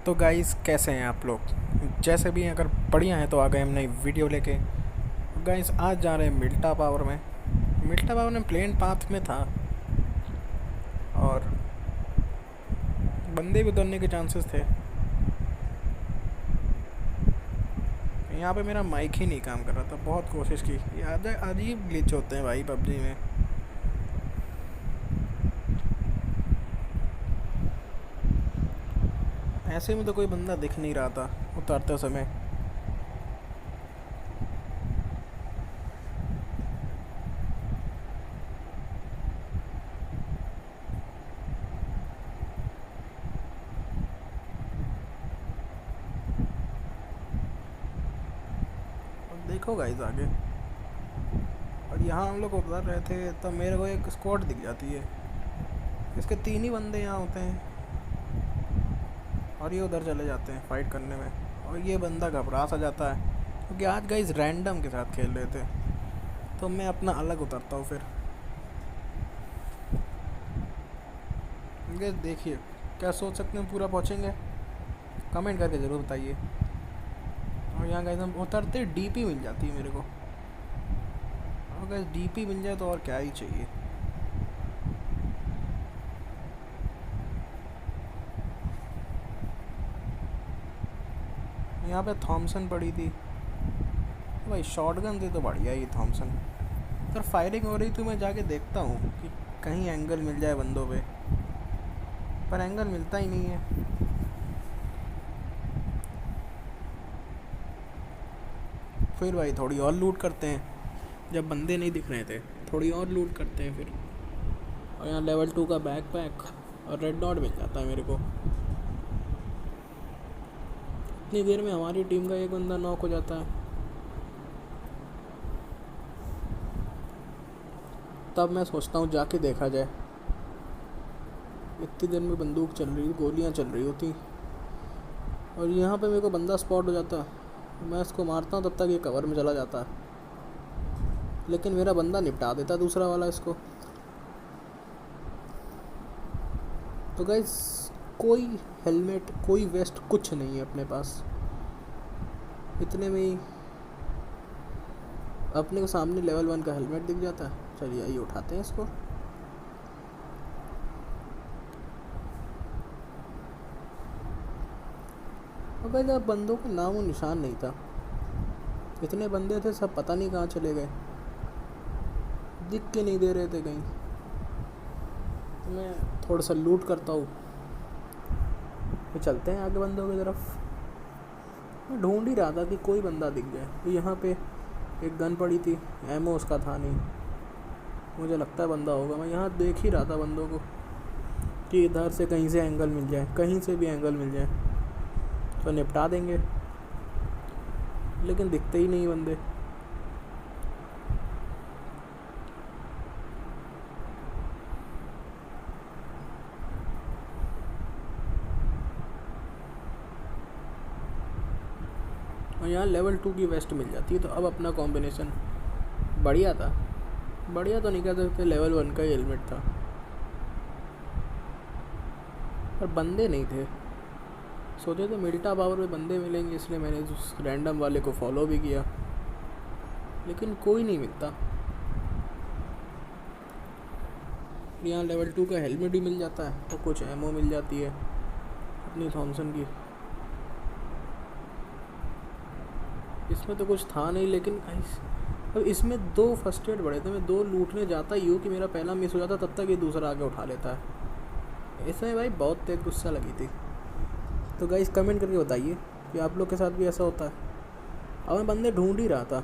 तो गाइस कैसे हैं आप लोग। जैसे भी हैं, अगर बढ़िया हैं तो आ गए हम नई वीडियो लेके। गाइस आज जा रहे हैं मिल्टा पावर में। मिल्टा पावर में प्लेन पाथ में था और बंदे भी उतरने के चांसेस थे। यहाँ पे मेरा माइक ही नहीं काम कर रहा था, बहुत कोशिश की। ये अजीब ग्लिच होते हैं भाई पबजी में। ऐसे में तो कोई बंदा दिख नहीं रहा था उतरते समय। और देखो गाइस आगे, और यहाँ हम लोग उतर रहे थे तब मेरे को एक स्क्वाड दिख जाती है। इसके 3 ही बंदे यहाँ होते हैं और ये उधर चले जाते हैं फाइट करने में। और ये बंदा घबरा सा जाता है क्योंकि आज गाइस रैंडम के साथ खेल रहे थे, तो मैं अपना अलग उतरता हूँ फिर। गाइस देखिए, क्या सोच सकते हैं पूरा पहुँचेंगे? कमेंट करके ज़रूर बताइए। और यहाँ गाइस हम उतरते डीपी मिल जाती है मेरे को, और गाइस डीपी मिल जाए तो और क्या ही चाहिए। यहाँ पे थॉमसन पड़ी थी भाई, शॉटगन थी तो बढ़िया ही थॉमसन। अगर फायरिंग हो रही तो मैं जाके देखता हूँ कि कहीं एंगल मिल जाए बंदों पे, पर एंगल मिलता ही नहीं है। फिर भाई थोड़ी और लूट करते हैं, जब बंदे नहीं दिख रहे थे थोड़ी और लूट करते हैं फिर। और यहाँ लेवल 2 का बैक पैक और रेड डॉट मिल जाता है मेरे को। इतनी देर में हमारी टीम का एक बंदा नॉक हो जाता है। तब मैं सोचता हूँ जाके देखा जाए। इतनी देर में बंदूक चल रही, गोलियाँ चल रही होती, और यहाँ पे मेरे को बंदा स्पॉट हो जाता। मैं इसको मारता हूँ तब तक ये कवर में चला जाता है, लेकिन मेरा बंदा निपटा देता दूसरा वाला इसको। तो गाइस कोई हेलमेट, कोई वेस्ट, कुछ नहीं है अपने पास। इतने में ही अपने को सामने लेवल 1 का हेलमेट दिख जाता है। चलिए आइए उठाते हैं इसको। और गाइस अब बंदों का नामो निशान नहीं था। इतने बंदे थे, सब पता नहीं कहाँ चले गए, दिख के नहीं दे रहे थे कहीं। तो मैं थोड़ा सा लूट करता हूँ, तो चलते हैं आगे बंदों की तरफ। मैं ढूंढ ही रहा था कि कोई बंदा दिख जाए। तो यहाँ पे एक गन पड़ी थी, एमओ उसका था नहीं, मुझे लगता है बंदा होगा। मैं यहाँ देख ही रहा था बंदों को कि इधर से कहीं से एंगल मिल जाए, कहीं से भी एंगल मिल जाए तो निपटा देंगे, लेकिन दिखते ही नहीं बंदे। और यहाँ लेवल 2 की वेस्ट मिल जाती है, तो अब अपना कॉम्बिनेशन बढ़िया था। बढ़िया तो नहीं कह सकते, लेवल 1 का ही हेलमेट था, पर बंदे नहीं थे। सोचे थे मिल्टा पावर में बंदे मिलेंगे, इसलिए मैंने उस रैंडम वाले को फॉलो भी किया, लेकिन कोई नहीं मिलता। यहाँ लेवल 2 का हेलमेट भी मिल जाता है, तो कुछ एमओ मिल जाती है अपनी थॉमसन की। इसमें तो कुछ था नहीं, लेकिन अब इसमें 2 फर्स्ट एड बड़े थे। मैं 2 लूटने जाता ही हूँ कि मेरा पहला मिस हो जाता, तब तक ये दूसरा आगे उठा लेता है। इसमें भाई बहुत तेज गुस्सा लगी थी। तो गाइस कमेंट करके बताइए कि आप लोग के साथ भी ऐसा होता है। अब मैं बंदे ढूंढ ही रहा था,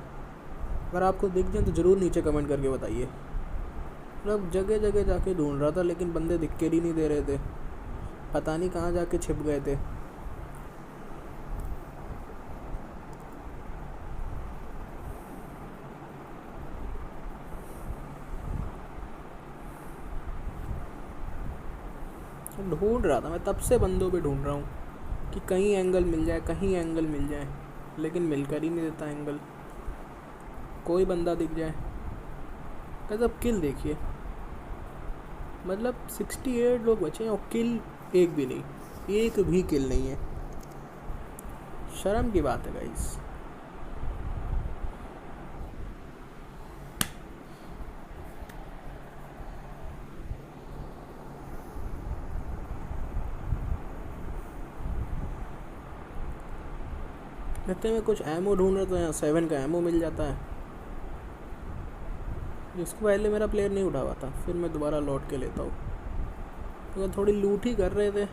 अगर आपको दिख जाए तो ज़रूर नीचे कमेंट करके बताइए। मतलब जगह जगह जाके ढूंढ रहा था, लेकिन बंदे दिख के ही नहीं दे रहे थे, पता नहीं कहाँ जाके छिप गए थे। ढूंढ रहा था मैं, तब से बंदों पे ढूंढ रहा हूँ कि कहीं एंगल मिल जाए, कहीं एंगल मिल जाए, लेकिन मिलकर ही नहीं देता एंगल। कोई बंदा दिख जाए। अब किल देखिए, मतलब 68 लोग बचे हैं और किल एक भी नहीं, एक भी किल नहीं है। शर्म की बात है गाइस। इतने में कुछ एमओ ढूंढ रहे तो यहाँ 7 का एमओ मिल जाता है, जिसको पहले मेरा प्लेयर नहीं उठा हुआ था, फिर मैं दोबारा लौट के लेता हूँ। तो थोड़ी लूट ही कर रहे थे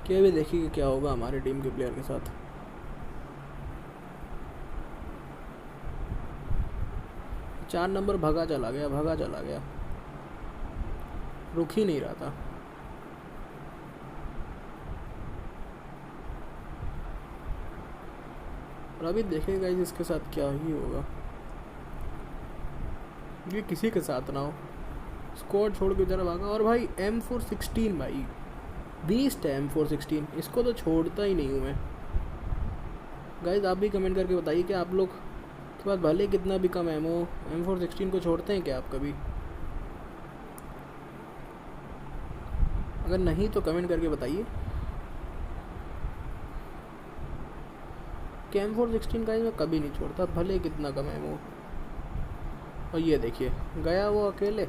कि अभी देखिए क्या होगा हमारे टीम के प्लेयर के साथ। चार नंबर भगा चला गया, रुक ही नहीं रहा था। और अभी देखेगा इसके साथ क्या ही होगा, ये किसी के साथ ना हो। स्क्वाड छोड़ के जरा भागा। और भाई M416 भाई बीस्ट है M416, इसको तो छोड़ता ही नहीं हूँ मैं। गाइस आप भी कमेंट करके बताइए कि आप लोग के पास भले कितना भी कम एमओ M416 को छोड़ते हैं क्या आप कभी? अगर नहीं तो कमेंट करके बताइए कि M416 गाइस मैं कभी नहीं छोड़ता, भले कितना कम एमओ। और ये देखिए गया वो अकेले,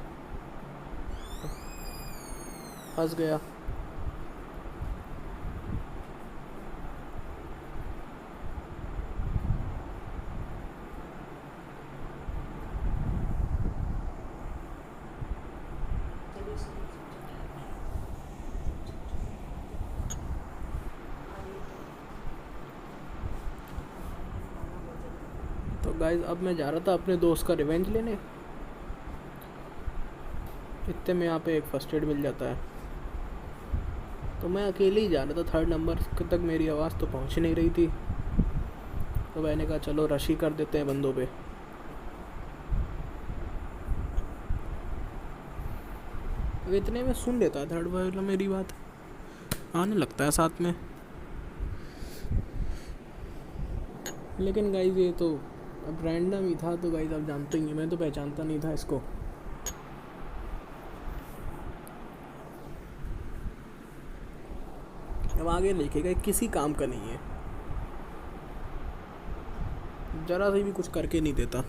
फंस गया। तो गाइस अब मैं जा रहा था अपने दोस्त का रिवेंज लेने। इतने में यहाँ पे एक फर्स्ट एड मिल जाता है, तो मैं अकेले ही जा रहा था। 3rd नंबर तक मेरी आवाज़ तो पहुँच नहीं रही थी, तो मैंने कहा चलो रश ही कर देते हैं बंदों पे। इतने में सुन लेता है 3rd वाला मेरी बात, आने लगता है साथ में। लेकिन गाइस ये तो अब रैंडम ही था, तो गाइस आप जानते ही हैं मैं तो पहचानता नहीं था इसको। अब आगे लिखेगा किसी काम का नहीं है, जरा सी भी कुछ करके नहीं देता।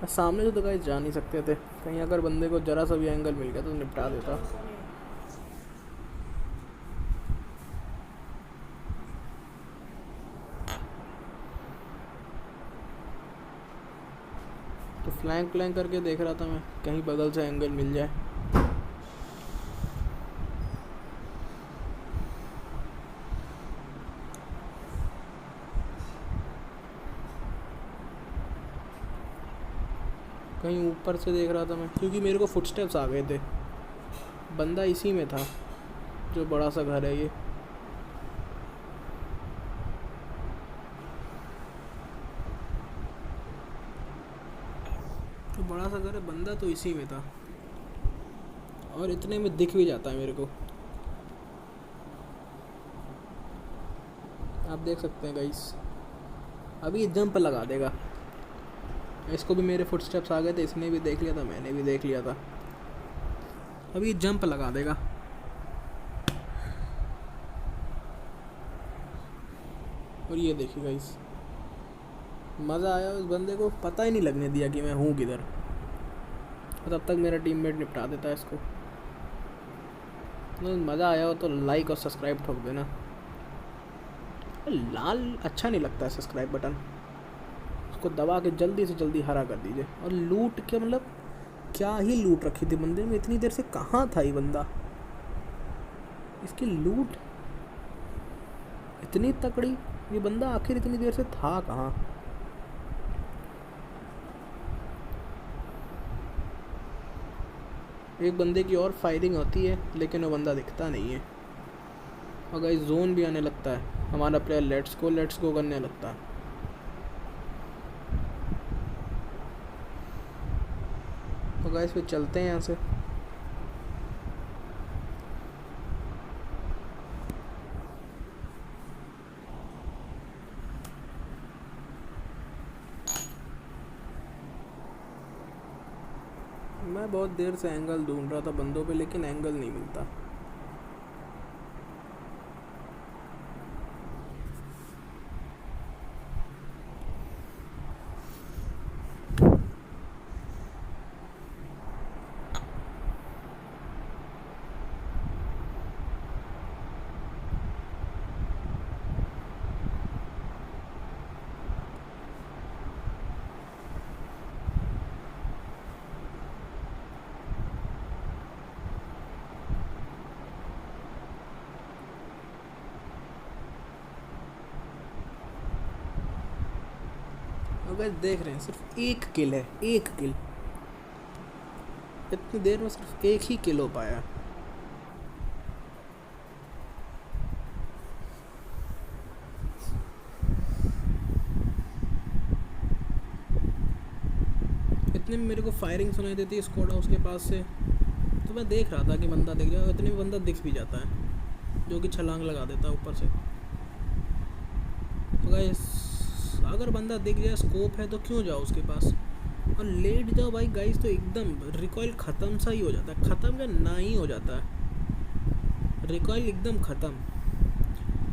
सामने से तो गाइस जा नहीं सकते थे, कहीं अगर बंदे को जरा सा भी एंगल मिल गया तो निपटा देता। तो फ्लैंक करके देख रहा था मैं, कहीं बगल से एंगल मिल जाए। कहीं ऊपर से देख रहा था मैं, क्योंकि मेरे को फुटस्टेप्स आ गए थे। बंदा इसी में था, जो बड़ा सा घर है ये। तो बड़ा सा घर है, बंदा तो इसी में था, और इतने में दिख भी जाता है मेरे को। आप देख सकते हैं गाइस, अभी जंप लगा देगा। इसको भी मेरे फुटस्टेप्स आ गए थे, इसने भी देख लिया था, मैंने भी देख लिया था। अभी जंप लगा देगा। और ये देखिए गाइस, मज़ा आया। उस बंदे को पता ही नहीं लगने दिया कि मैं हूँ किधर, और तब तक मेरा टीममेट निपटा देता है इसको। तो मज़ा आया हो तो लाइक और सब्सक्राइब ठोक देना। लाल अच्छा नहीं लगता है सब्सक्राइब बटन, उसको दबा के जल्दी से जल्दी हरा कर दीजिए। और लूट के मतलब क्या ही लूट रखी थी बंदे में, इतनी देर से कहाँ था ये बंदा? इसकी लूट इतनी तकड़ी, ये बंदा आखिर इतनी देर से था कहाँ? एक बंदे की और फायरिंग होती है, लेकिन वो बंदा दिखता नहीं है। और गाइस जोन भी आने लगता है, हमारा प्लेयर लेट्स गो करने लगता है। तो गाइस फिर चलते हैं यहाँ से। मैं बहुत देर से एंगल ढूंढ रहा था बंदों पे, लेकिन एंगल नहीं मिलता। अगर देख रहे हैं सिर्फ एक किल है, एक किल, इतनी देर में सिर्फ एक ही किल हो पाया। इतने में मेरे को फायरिंग सुनाई देती है स्क्वाड हाउस के पास से, तो मैं देख रहा था कि बंदा दिख जाए, इतने में बंदा दिख भी जाता है जो कि छलांग लगा देता है ऊपर से। तो गाइस अगर बंदा दिख जाए, स्कोप है, तो क्यों जाओ उसके पास और लेट जाओ भाई गाइस, तो एकदम रिकॉइल ख़त्म सा ही हो जाता है, ख़त्म का ना ही हो जाता है, रिकॉइल एकदम ख़त्म।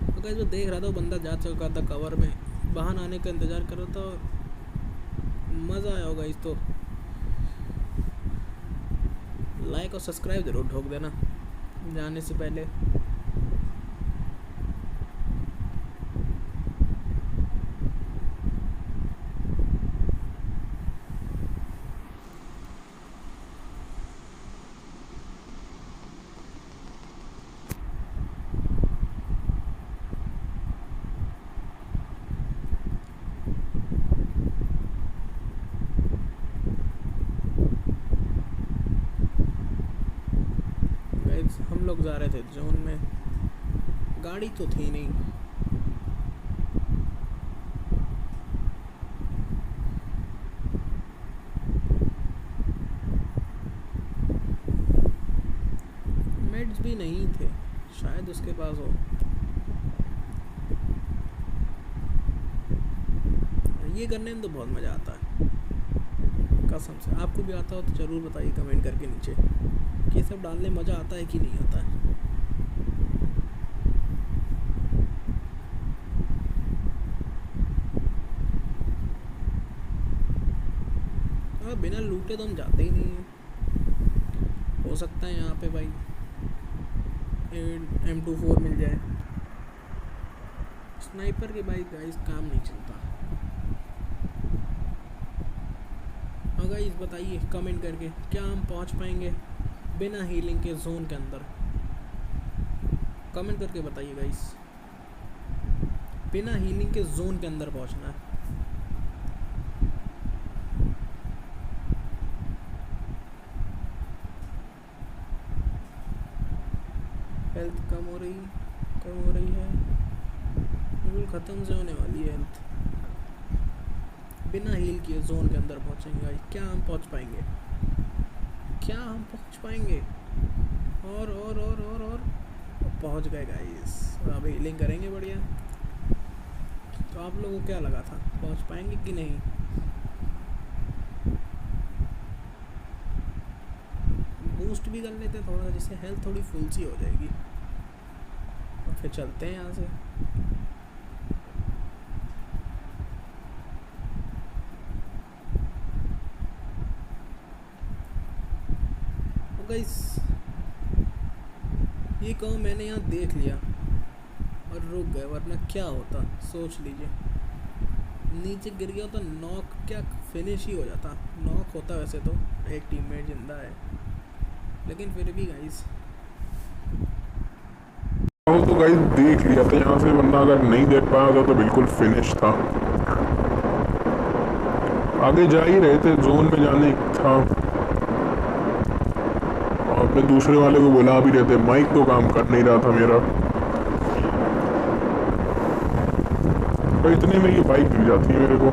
तो गाइस मैं देख रहा था बंदा जा चुका था कवर में, वाहन आने का इंतज़ार कर रहा था और मज़ा आया होगा। इस तो लाइक और सब्सक्राइब ज़रूर ठोक देना जाने से पहले। हम लोग जा रहे थे जोन में, गाड़ी तो थी नहीं। मेड्स भी नहीं थे, शायद उसके पास हो। ये करने में तो बहुत मज़ा आता है कसम से। आपको भी आता हो तो ज़रूर बताइए कमेंट करके नीचे कि ये सब डालने मज़ा आता है कि नहीं आता है। और बिना लूटे तो हम जाते ही नहीं हैं। हो सकता है यहाँ पे भाई M24 मिल जाए, स्नाइपर के भाई गाइस काम नहीं चलता। हाँ गाइस बताइए कमेंट करके, क्या हम पहुँच पाएंगे बिना हीलिंग के जोन के अंदर? कमेंट करके बताइए गाइस, बिना हीलिंग के जोन के अंदर पहुँचना है। हेल्थ कम हो रही है, बिल्कुल ख़त्म से होने वाली है हेल्थ। बिना हील किए जोन के अंदर पहुंचेंगे गाइस, क्या हम पहुंच पाएंगे? क्या हम पहुंच पाएंगे? और पहुंच गए गाइस। अब हीलिंग करेंगे बढ़िया। तो आप लोगों को क्या लगा था, पहुंच पाएंगे कि नहीं? बूस्ट भी कर लेते थोड़ा सा, जिससे हेल्थ थोड़ी फुल सी हो जाएगी, और फिर चलते हैं यहाँ से। गाइस ये कहूँ मैंने यहाँ देख लिया और रुक गए, वरना क्या होता सोच लीजिए। नीचे गिर गया तो नॉक, क्या फिनिश ही हो जाता। नॉक होता वैसे तो, एक टीममेट जिंदा है, लेकिन फिर भी गाइस तो गाइस देख लिया था यहाँ से, वरना अगर नहीं देख पाया होता तो बिल्कुल फिनिश था। आगे जा ही रहे थे, जोन में जाने था, और अपने दूसरे वाले को बुला भी रहे थे, माइक तो काम कर नहीं रहा था मेरा। तो इतने में ये बाइक मिल जाती है मेरे को।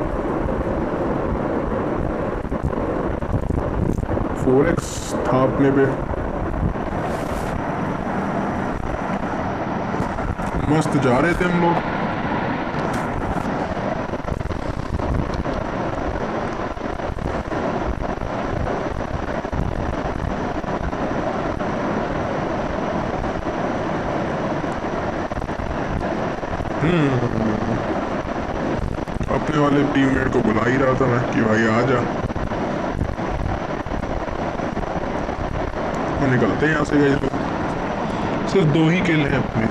4x था अपने पे, मस्त जा रहे थे हम लोग। अपने वाले टीममेट को बुला ही रहा था मैं कि भाई आ जा। वो निकलते हैं यहाँ से गाइस। सिर्फ 2 ही किल हैं अपने।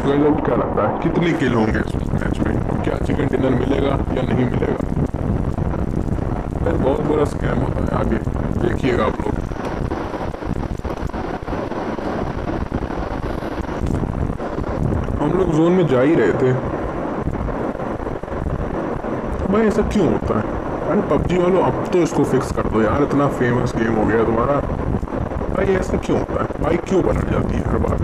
गाइस अब क्या लगता है कितने किल होंगे इस मैच में? क्या चिकन डिनर मिलेगा या नहीं मिलेगा? बहुत बुरा स्कैम होता है, आगे देखिएगा आप लोग। हम लोग जोन में जा ही रहे थे। भाई ऐसा क्यों होता है? अरे पबजी वालों अब तो इसको फिक्स कर दो यार, इतना फेमस गेम हो गया तुम्हारा। भाई ऐसा क्यों होता है? बाइक क्यों पलट जाती है हर बार?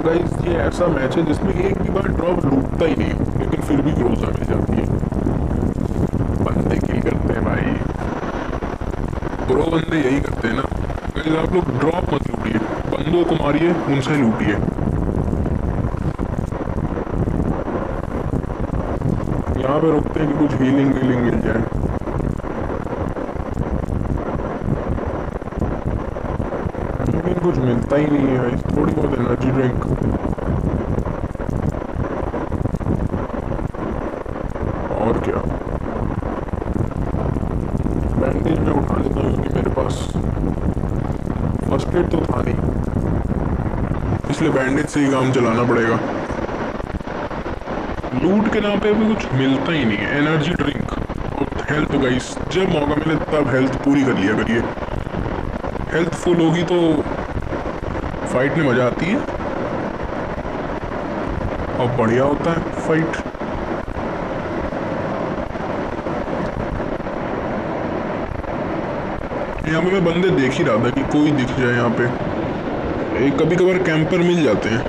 गाइस ये ऐसा मैच है जिसमें एक भी बार ड्रॉप लूटता ही नहीं, लेकिन फिर भी ग्रोजा मिल जाती है। बंदे किल करते हैं भाई, प्रो बंदे यही करते हैं ना। गाइस आप लोग ड्रॉप मत लूटिए, बंदों को मारिए, उनसे लूटिए। यहाँ पे रुकते हैं कि कुछ हीलिंग वीलिंग मिल जाए। लेकिन कुछ मिलता ही नहीं है भाई, थोड़ी बहुत एनर्जी ड्रिंक। और क्या, बैंडेज में उठा लेता हूँ क्योंकि मेरे पास फर्स्ट एड तो था नहीं, इसलिए बैंडेज से ही काम चलाना पड़ेगा। लूट के नाम पे भी कुछ मिलता ही नहीं है। एनर्जी ड्रिंक और हेल्थ गाइस, जब मौका मिले तब हेल्थ पूरी कर लिया करिए। हेल्थ फुल होगी तो फाइट में मजा आती है और बढ़िया होता है फाइट। यहाँ पे मैं बंदे देख ही रहा था कि कोई दिख जाए यहाँ पे। एक कभी कभार कैंपर मिल जाते हैं,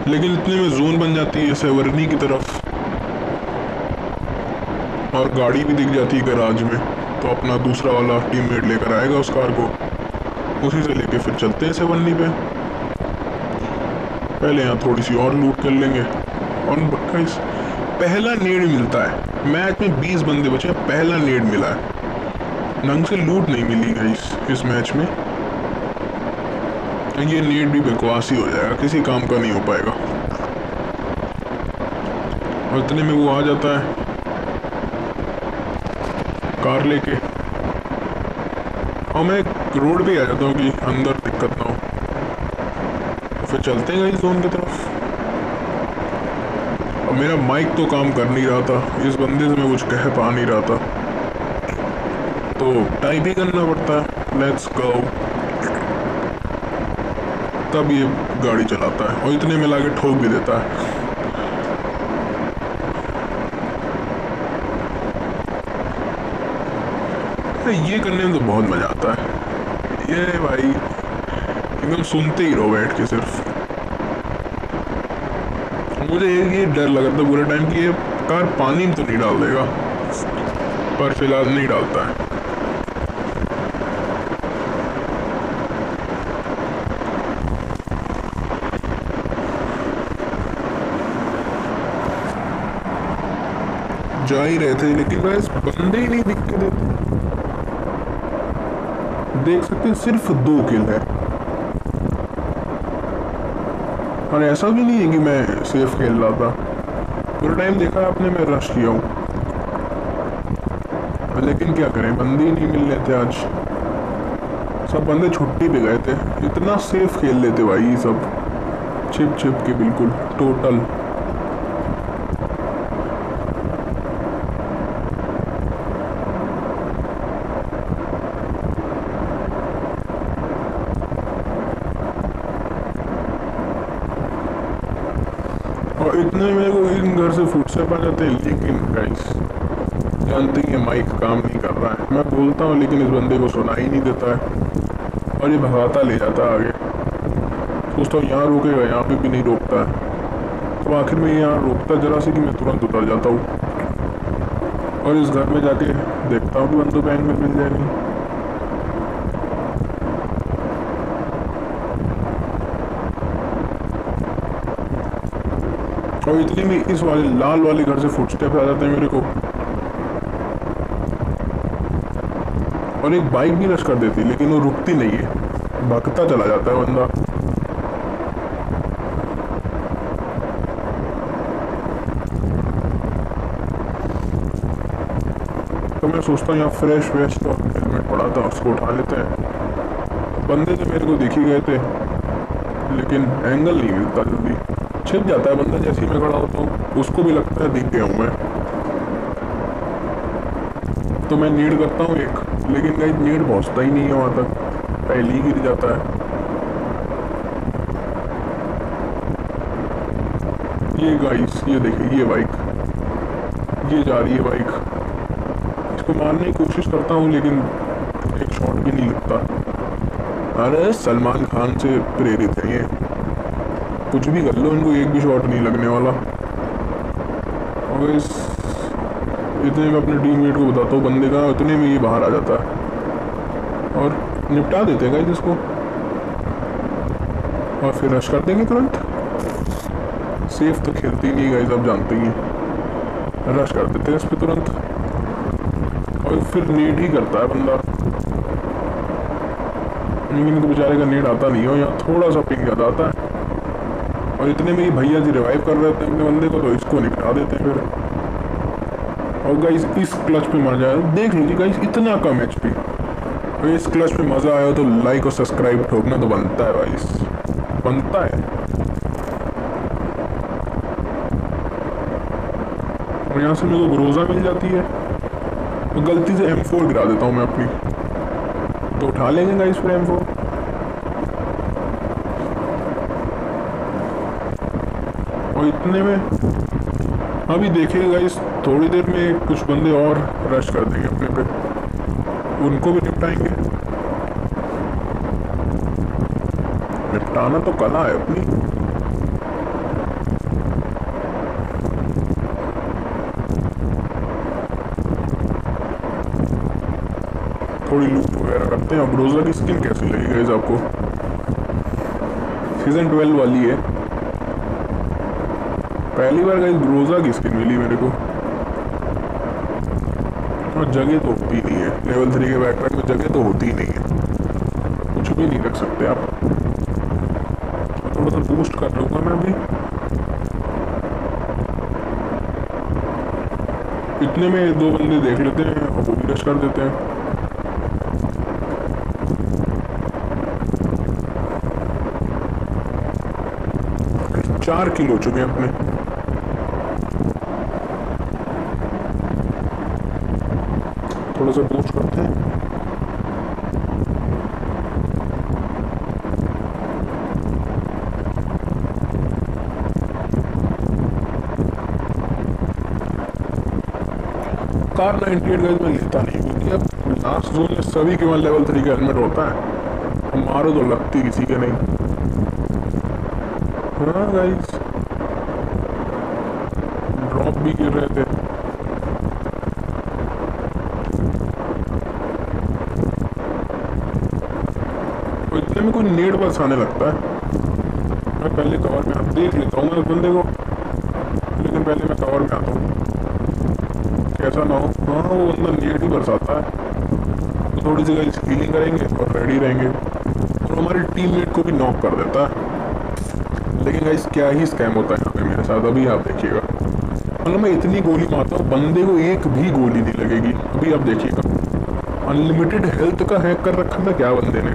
लेकिन इतने में जोन बन जाती है सेवर्नी की तरफ, और गाड़ी भी दिख जाती है गैराज में, तो अपना दूसरा वाला टीममेट लेकर आएगा उस कार को, उसी से लेके फिर चलते हैं सेवर्नी पे। पहले यहाँ थोड़ी सी और लूट कर लेंगे। और गाइस पहला नेड मिलता है मैच में, 20 बंदे बचे, पहला नेड मिला है। ढंग से लूट नहीं मिली गाइस इस मैच में। ये नेड भी बकवास ही हो जाएगा, किसी काम का नहीं हो पाएगा। और इतने में वो आ जाता है कार लेके, और मैं रोड पे आ जाता हूँ कि अंदर दिक्कत ना हो। फिर चलते हैं गाइस जोन की तरफ। अब मेरा माइक तो काम कर नहीं रहा था, इस बंदे से मैं कुछ कह पा नहीं रहा था, तो टाइप ही करना पड़ता है लेट्स गो, तब ये गाड़ी चलाता है। और इतने में लाके ठोक भी देता है। ये करने में तो बहुत मजा आता है। ये भाई एकदम सुनते ही रहो बैठ के सिर्फ। मुझे ये डर लगा था पूरे टाइम कि ये कार पानी में तो नहीं डाल देगा, पर फिलहाल नहीं डालता है। जा ही रहे थे, लेकिन बस बंदे ही नहीं दिख के देते। देख सकते हैं सिर्फ 2 किल है, और ऐसा भी नहीं है कि मैं सेफ खेल रहा था। पूरा टाइम देखा आपने मैं रश किया हूँ, लेकिन क्या करें बंदे ही नहीं मिल रहे थे आज। सब बंदे छुट्टी पे गए थे। इतना सेफ खेल लेते भाई सब, छिप छिप के बिल्कुल टोटल। और इतने मेरे को इन घर से फुटस्टेप आ जाते हैं, लेकिन गाइस जानते हैं माइक काम नहीं कर रहा है। मैं बोलता हूँ लेकिन इस बंदे को सुना ही नहीं देता है, और ये भगाता ले जाता है आगे। सोचता हूँ यहाँ रोकेगा, यहाँ पे भी नहीं रोकता है। तो आखिर में यहाँ रोकता जरा से कि मैं तुरंत उतर जाता हूँ, और इस घर में जाके देखता हूँ कि बंदों बैंक में मिल जाए नहीं। और इतनी में इस वाले लाल वाले घर से फुटस्टेप आ जाते हैं मेरे को, और एक बाइक भी रश कर देती, लेकिन वो रुकती नहीं है, भागता चला जाता है बंदा। तो मैं सोचता हूँ यहाँ फ्रेश वेश तो हेलमेट पड़ा था, उसको उठा लेते हैं। बंदे तो मेरे को दिख ही गए थे, लेकिन एंगल नहीं मिलता, जल्दी छिप जाता है बंदा जैसे ही मैं खड़ा होता हूँ, उसको भी लगता है दिख गया हूँ मैं। तो मैं नीड करता हूँ एक, लेकिन कहीं नीड पहुँचता ही नहीं है वहाँ तक, पहले ही गिर जाता है। ये गाइस, ये देखिए, ये बाइक, ये जा रही है बाइक, इसको मारने की कोशिश करता हूँ लेकिन एक शॉट भी नहीं लगता। अरे सलमान खान से प्रेरित है ये, कुछ भी कर लो इनको एक भी शॉट नहीं लगने वाला। और इस इतने में अपने टीममेट को बताता हूँ बंदे का, उतने में ये बाहर आ जाता है और निपटा देते हैं गाइस इसको, और फिर रश कर देंगे तुरंत। सेफ तो खेलती नहीं गाइस, आप जानते ही हैं, रश कर देते हैं इस पर तुरंत, और फिर नीड ही करता है बंदा, लेकिन तो बेचारे का नीड आता नहीं हो, यहाँ थोड़ा सा पिंग ज़्यादा आता है। और इतने में ही भैया जी रिवाइव कर रहे थे अपने बंदे को, तो इसको निपटा देते हैं फिर। और गाइस इस क्लच पे मर जाए, देख लीजिए गाइस इतना कम एचपी, और इस क्लच पे मज़ा आया तो लाइक और सब्सक्राइब ठोकना तो बनता है गाइस, बनता है। और यहाँ से मेरे को ग्रोजा मिल जाती है, तो गलती से M4 गिरा देता हूँ मैं अपनी, तो उठा लेंगे गाइस फिर M4। और इतने में अभी देखिएगा गाइस, थोड़ी देर में कुछ बंदे और रश कर देंगे अपने पे, उनको भी निपटाएंगे। निपटाना तो कला है अपनी। थोड़ी लूट वगैरह करते हैं। और ग्रोजा की स्किन कैसी लगी गाइस आपको? सीजन 12 वाली है, पहली बार गाइस ग्रोजा की स्किन मिली मेरे को, और जगह तो होती नहीं है लेवल 3 के बैकपैक में, जगह तो होती ही नहीं है, कुछ भी नहीं रख सकते आप। थोड़ा सा बूस्ट कर लूँगा मैं अभी। इतने में दो बंदे देख लेते हैं और वो भी रश कर देते हैं। 4 किल हो चुके हैं अपने। थोड़ा सा बूस्ट करते हैं। कार 98 गाइस मैं लेता नहीं, क्योंकि अब लास्ट जोन में सभी के वहाँ लेवल 3 का हेलमेट होता है, हमारे तो लगती किसी के नहीं। हाँ गाइस, ड्रॉप भी गिर रहे थे। तो इतने में कोई नेड बस आने लगता है। मैं पहले कवर में आता, देख लेता हूँ मैं उस बंदे को, लेकिन पहले मैं कवर में आता हूँ, कैसा ना हो। हाँ, वो बंदा नेड ही बरसाता है, तो थोड़ी सी गाइस हीलिंग करेंगे और रेडी रहेंगे, और हमारे टीममेट को भी नॉक कर देता है। लेकिन गाइस क्या ही स्कैम होता है यहाँ पे मेरे साथ, अभी आप देखिएगा। मतलब मैं इतनी गोली मारता हूँ, बंदे को एक भी गोली नहीं लगेगी। अभी आप देखिएगा, अनलिमिटेड हेल्थ का हैक कर रखा था क्या बंदे ने,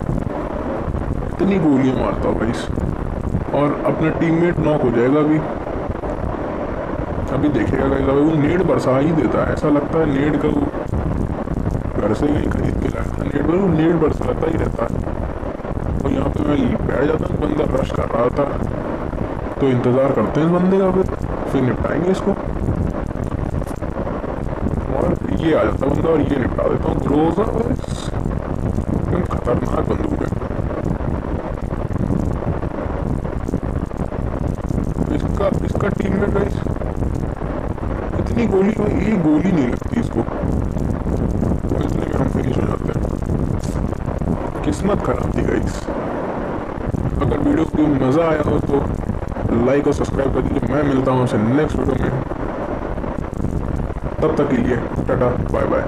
इतनी गोलियाँ मारता हूँ गाइस, और अपना टीममेट नॉक हो जाएगा अभी। अभी देखिएगा गाइस, अभी वो नेड बरसा ही देता है, ऐसा लगता है नेड का वो घर से ही खरीद के लाया था। नेड पर वो नेड बरसाता ही रहता है। और यहाँ पे मैं बैठ जाता हूँ, बंदा रश कर रहा था, तो इंतज़ार करते हैं इस बंदे का, फिर निपटाएंगे इसको। और ये आ जाता बंदा और ये निपटा देता हूँ। ग्रोजा एकदम खतरनाक बंदूक है। इसका टीममेट गाइस, इतनी गोली में एक गोली नहीं लगती इसको, तो इतने में हम फिनिश हो जाते हैं। किस्मत खराब थी गाइस। अगर वीडियो को मज़ा आया हो तो लाइक और सब्सक्राइब कर दीजिए। मैं मिलता हूँ आपसे नेक्स्ट वीडियो में, तब तक के लिए टाटा बाय बाय।